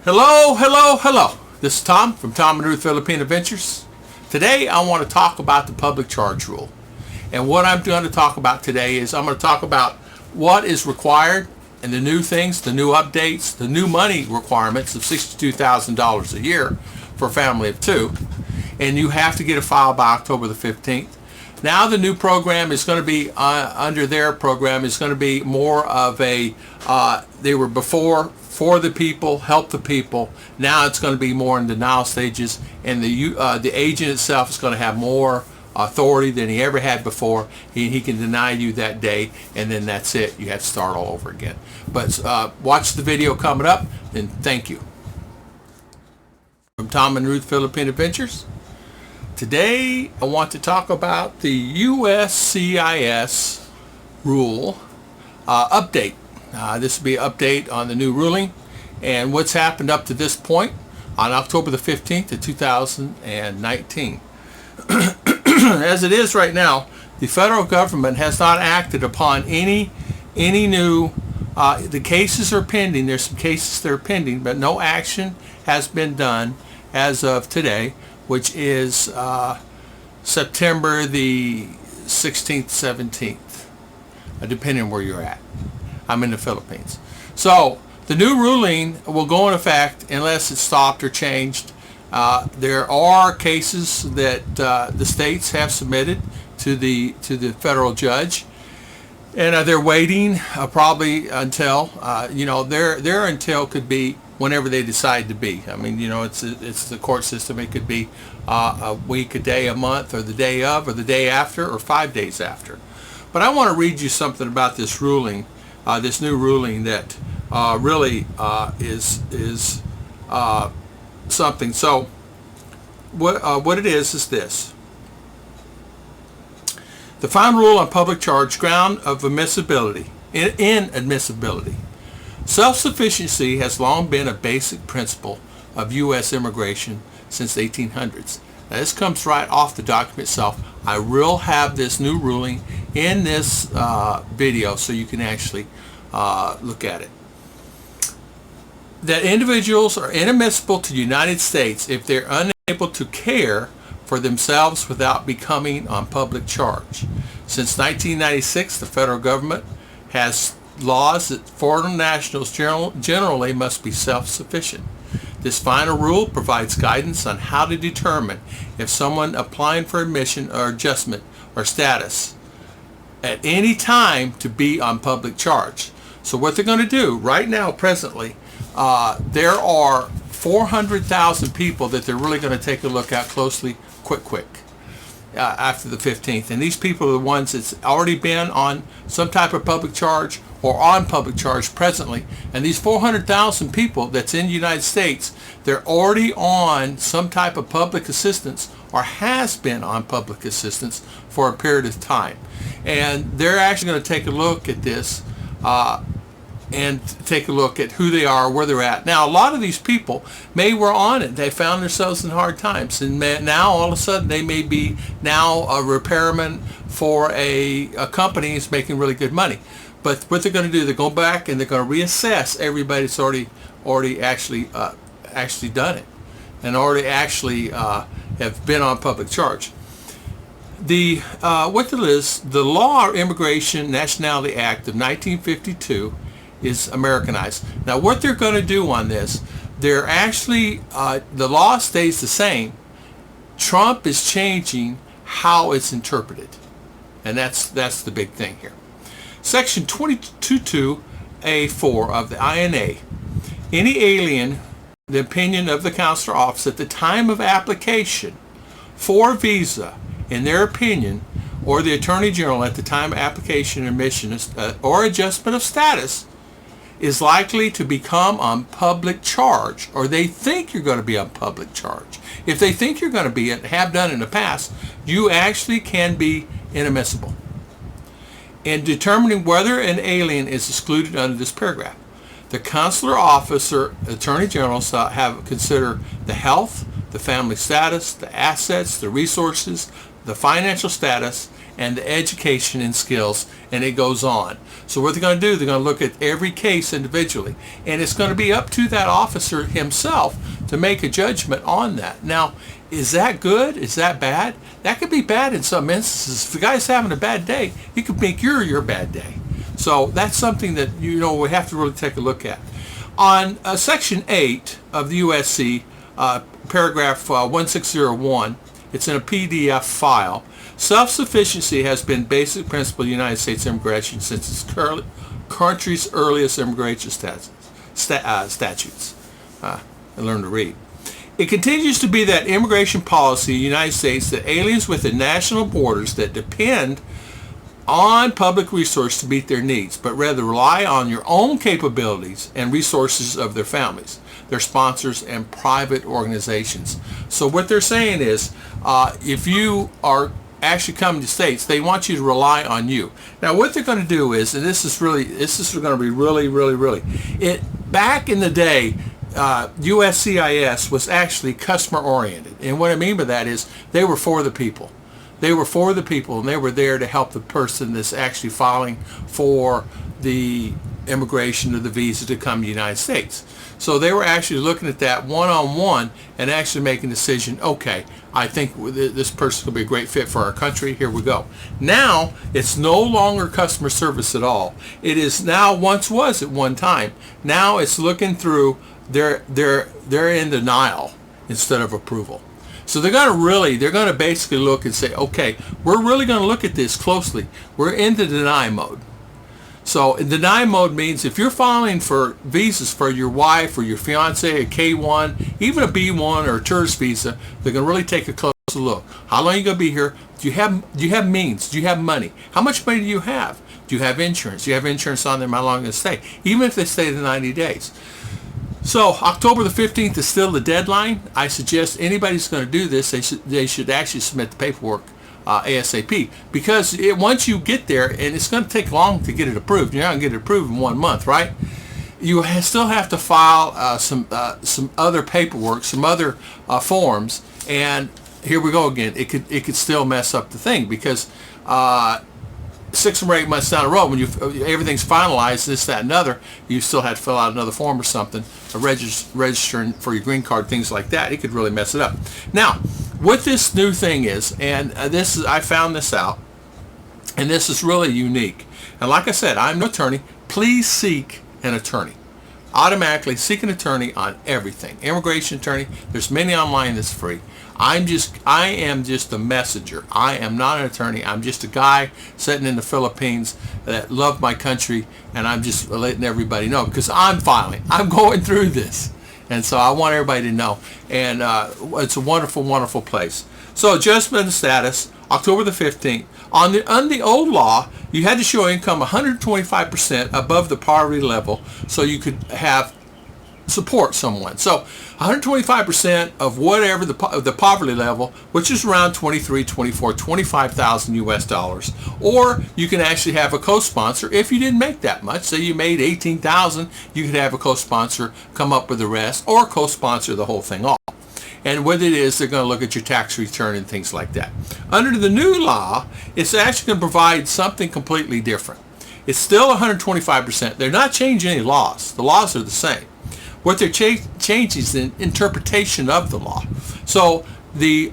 Hello, hello, hello. This is Tom from Tom and Ruth Philippine Adventures. Today I want to talk about the public charge rule. And what I'm going to talk about today is I'm going to talk about what is required and the new things, the new updates, the new money requirements of $62,000 a year for a family of two. And you have to get a file by October the 15th. Now the new program is going to be, under their program, is going to be more of a, they were before for the people, help the people. Now it's going to be more in denial stages, and the agent itself is going to have more authority than he ever had before. He can deny you that day, and then that's it. You have to start all over again. But watch the video coming up, and thank you. From Tom and Ruth Philippine Adventures. Today I want to talk about the USCIS rule update. This will be an update on the new ruling and what's happened up to this point on October the 15th of 2019. As it is right now, the federal government has not acted upon any new, the cases are pending. There's some cases that are pending, but no action has been done as of today, which is September the 16th, 17th, depending on where you're at. I'm in the Philippines. So the new ruling will go in effect unless it's stopped or changed. There are cases that the states have submitted to the federal judge, and they're waiting probably until their until could be whenever they decide to be. I mean, it's the court system. It could be a week, a day, a month, or the day of, or the day after, or 5 days after. But I want to read you something about this ruling, this new ruling that really is something. So what it is this. The final rule on public charge, ground of admissibility, inadmissibility. Self-sufficiency has long been a basic principle of U.S. immigration since the 1800s. Now, this comes right off the document itself. I will have this new ruling in this video so you can actually look at it. That individuals are inadmissible to the United States if they're unable to care for themselves without becoming on public charge. Since 1996, the federal government has laws that foreign nationals generally must be self-sufficient. This final rule provides guidance on how to determine if someone applying for admission or adjustment or status at any time to be on public charge. So what they're going to do right now, presently, there are 400,000 people that they're really going to take a look at closely, quick. After the 15th, and these people are the ones that's already been on some type of public charge or on public charge presently. And these 400,000 people that's in the United States, they're already on some type of public assistance or has been on public assistance for a period of time. And they're actually going to take a look at this and take a look at who they are, where they're at. Now, a lot of these people were on it. They found themselves in hard times, and now all of a sudden they may be now a repairman for a company that's making really good money. But what they're going to do, they're going back and they're going to reassess everybody that's already actually done it and already actually have been on public charge. What it is, the Law Immigration Nationality Act of 1952 is Americanized. Now what they're going to do on this, they're actually, the law stays the same. Trump is changing how it's interpreted. And that's the big thing here. Section 222A4 of the INA. Any alien, the opinion of the consular office at the time of application for visa, in their opinion, or the Attorney General at the time of application, admission, or adjustment of status, is likely to become on public charge, or they think you're going to be on public charge. If they think you're going to be and have done in the past, you actually can be inadmissible. In determining whether an alien is excluded under this paragraph, the consular officer, Attorney General, have consider the health, the family status, the assets, the resources, the financial status, and the education and skills, and it goes on. So what they're going to do, they're going to look at every case individually, and it's going to be up to that officer himself to make a judgment on that. Now, is that good? Is that bad? That could be bad in some instances. If the guy's having a bad day, he could make your bad day. So that's something that we have to really take a look at. On Section 8 of the USC, paragraph 1601, it's in a PDF file. Self-sufficiency has been basic principle of the United States immigration since its country's earliest immigration statutes. I learned to read. It continues to be that immigration policy in the United States that aliens within national borders that depend on public resources to meet their needs, but rather rely on your own capabilities and resources of their families, their sponsors, and private organizations. So what they're saying is, if you are actually coming to states, they want you to rely on you. Now what they're going to do is, and this is going to be really, back in the day, USCIS was actually customer oriented, and what I mean by that is they were for the people. They were for the people, and they were there to help the person that's actually filing for the immigration or the visa to come to the United States. So they were actually looking at that one-on-one and actually making a decision, okay, I think this person could be a great fit for our country, here we go. Now, it's no longer customer service at all. It is now, once was at one time, now it's looking through, they're in denial instead of approval. So they're going to basically look and say, okay, we're really going to look at this closely. We're in the deny mode. So in deny mode means if you're filing for visas for your wife or your fiance, a K1, even a B1 or a tourist visa, they're going to really take a close look. How long are you going to be here? Do you have means? Do you have money? How much money do you have? Do you have insurance? Do you have insurance on them? How long are they stay? Even if they stay the 90 days. So October the 15th is still the deadline. I suggest anybody's going to do this, they should actually submit the paperwork ASAP, because once you get there, and it's going to take long to get it approved. You're not going to get it approved in 1 month, right? You still have to file some other paperwork, some other forms, and here we go again. It could still mess up the thing, because 6 or 8 months down the road, when everything's finalized, this, that, and other, you still had to fill out another form or something, registering for your green card, things like that. It could really mess it up. Now, what this new thing is, and I found this out, and this is really unique. And like I said, I'm an attorney. Please seek an attorney. Automatically seek an attorney on everything. Immigration attorney. There's many online that's free. I am just a messenger. I am not an attorney. I'm just a guy sitting in the Philippines that love my country, and I'm just letting everybody know, because I'm filing. I'm going through this. And so I want everybody to know. And it's a wonderful, wonderful place. So adjustment of status, October the 15th. On the old law, you had to show income 125% above the poverty level so you could support someone. So 125% of whatever the poverty level, which is around 25,000 US dollars. Or you can actually have a co-sponsor if you didn't make that much. Say you made 18,000, you could have a co-sponsor come up with the rest, or co-sponsor the whole thing off. And what it is, they're going to look at your tax return and things like that. Under the new law, it's actually going to provide something completely different. It's still 125%. They're not changing any laws. The laws are the same. What they're changing is the interpretation of the law. So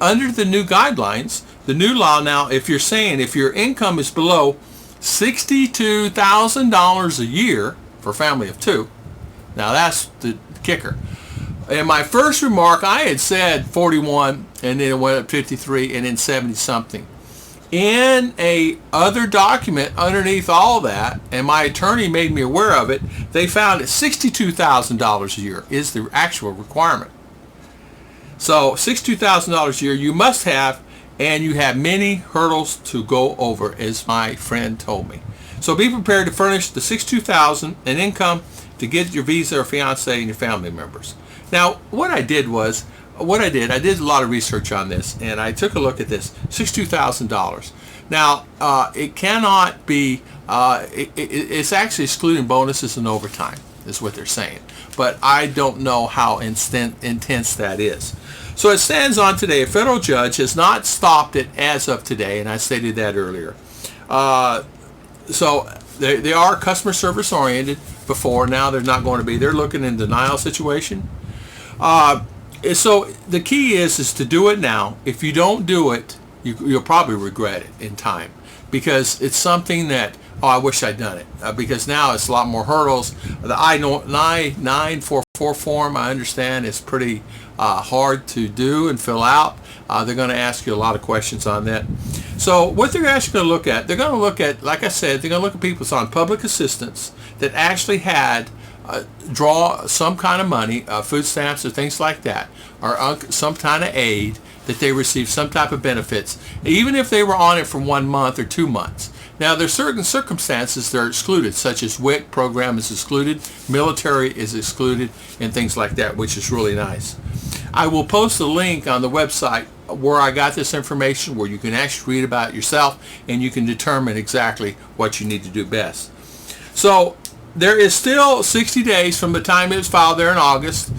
under the new guidelines, the new law now, if you're saying if your income is below $62,000 a year for a family of 2, now that's the kicker. In my first remark, I had said 41, and then it went up 53, and then 70 something. In a other document underneath all that, and my attorney made me aware of it, they found that $62,000 a year is the actual requirement. So $62,000 a year you must have, and you have many hurdles to go over, as my friend told me. So be prepared to furnish the $62,000 in income to get your visa or fiance and your family members. Now, what I did I did a lot of research on this, and I took a look at this, $62,000. Now, it cannot be, it's actually excluding bonuses and overtime, is what they're saying. But I don't know how intense that is. So it stands on today. A federal judge has not stopped it as of today, and I stated that earlier. So they are customer service oriented before. Now they're not going to be. They're looking in denial situation. So the key is to do it now. If you don't do it, you'll probably regret it in time, because it's something that, oh, I wish I'd done it, because now it's a lot more hurdles. The I-944 form, I understand, is pretty hard to do and fill out. They're going to ask you a lot of questions on that. So what they're actually going to look at, they're going to look at, like I said, they're going to look at people that's on public assistance that actually had draw some kind of money, food stamps or things like that, or some kind of aid that they received, some type of benefits, even if they were on it for 1 month or 2 months. Now, there's certain circumstances that are excluded, such as WIC program is excluded, military is excluded, and things like that, which is really nice. I will post a link on the website where I got this information, where you can actually read about it yourself, and you can determine exactly what you need to do best. So there is still 60 days from the time it was filed there in August,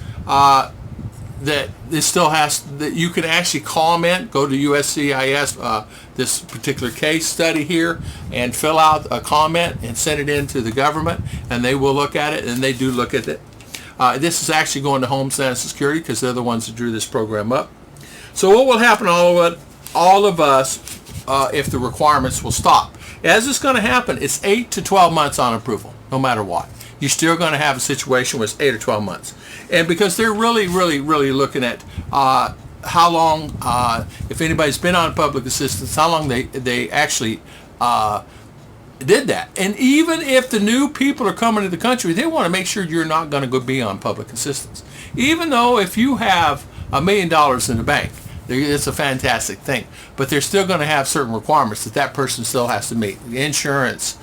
that it still has, that you can actually comment, go to USCIS, this particular case study here, and fill out a comment and send it in to the government, and they will look at it, and they do look at it. This is actually going to Homeland Security, because they're the ones that drew this program up. So what will happen, all of us, if the requirements will stop? As it's going to happen, it's 8 to 12 months on approval, no matter what. You're still going to have a situation where it's 8 or 12 months. And because they're really looking at how long, if anybody's been on public assistance, how long they actually did that. And even if the new people are coming to the country, they want to make sure you're not going to go be on public assistance. Even though if you have $1 million in the bank, it's a fantastic thing. But they're still going to have certain requirements that person still has to meet. Insurance,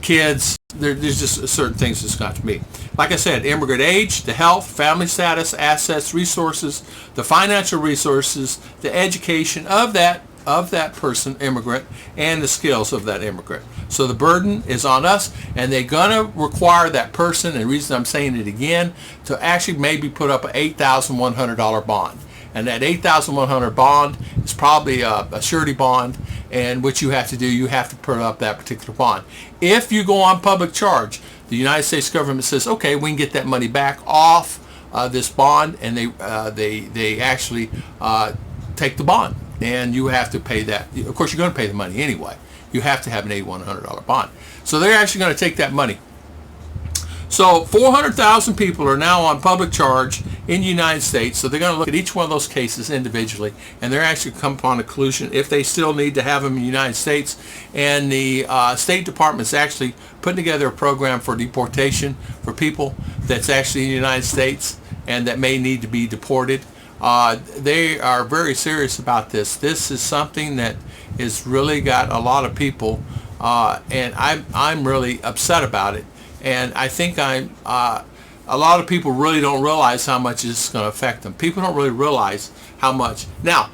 kids, there's just certain things that's got to meet. Like I said, immigrant age, the health, family status, assets, resources, the financial resources, the education of that person, immigrant, and the skills of that immigrant. So the burden is on us, and they're going to require that person, and the reason I'm saying it again, to actually maybe put up an $8,100 bond. And that $8,100 bond is probably a surety bond, and what you have to do, you have to put up that particular bond. If you go on public charge, the United States government says, okay, we can get that money back off this bond, and they actually take the bond, and you have to pay that. Of course, you're going to pay the money anyway. You have to have an $8,100 bond. So they're actually going to take that money. So 400,000 people are now on public charge in the United States. So they're going to look at each one of those cases individually, and they're actually come upon a conclusion if they still need to have them in the United States. And the State Department is actually putting together a program for deportation for people that's actually in the United States and that may need to be deported. They are very serious about this. This is something that has really got a lot of people, and I'm really upset about it. And I think a lot of people really don't realize how much it's going to affect them. People don't really realize how much. Now,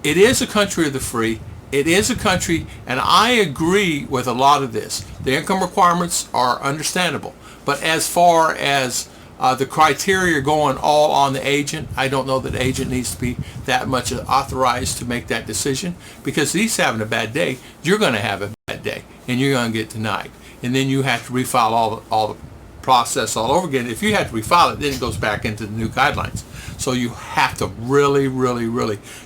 it is a country of the free. It is a country, and I agree with a lot of this. The income requirements are understandable. But as far as the criteria going all on the agent, I don't know that the agent needs to be that much authorized to make that decision, because if he's having a bad day, you're going to have a bad day, and you're going to get denied. And then you have to refile all the process all over again. If you have to refile it, then it goes back into the new guidelines. So you have to really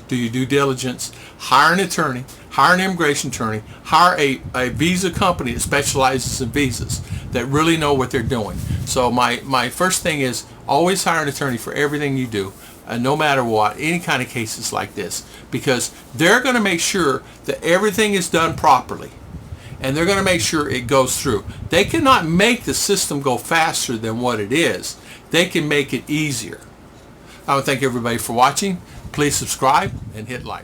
do your due diligence. Hire an attorney, hire an immigration attorney, hire a visa company that specializes in visas that really know what they're doing. So my first thing is always hire an attorney for everything you do, no matter what, any kind of cases like this, because they're going to make sure that everything is done properly. And they're going to make sure it goes through. They cannot make the system go faster than what it is. They can make it easier. I want to thank everybody for watching. Please subscribe and hit like.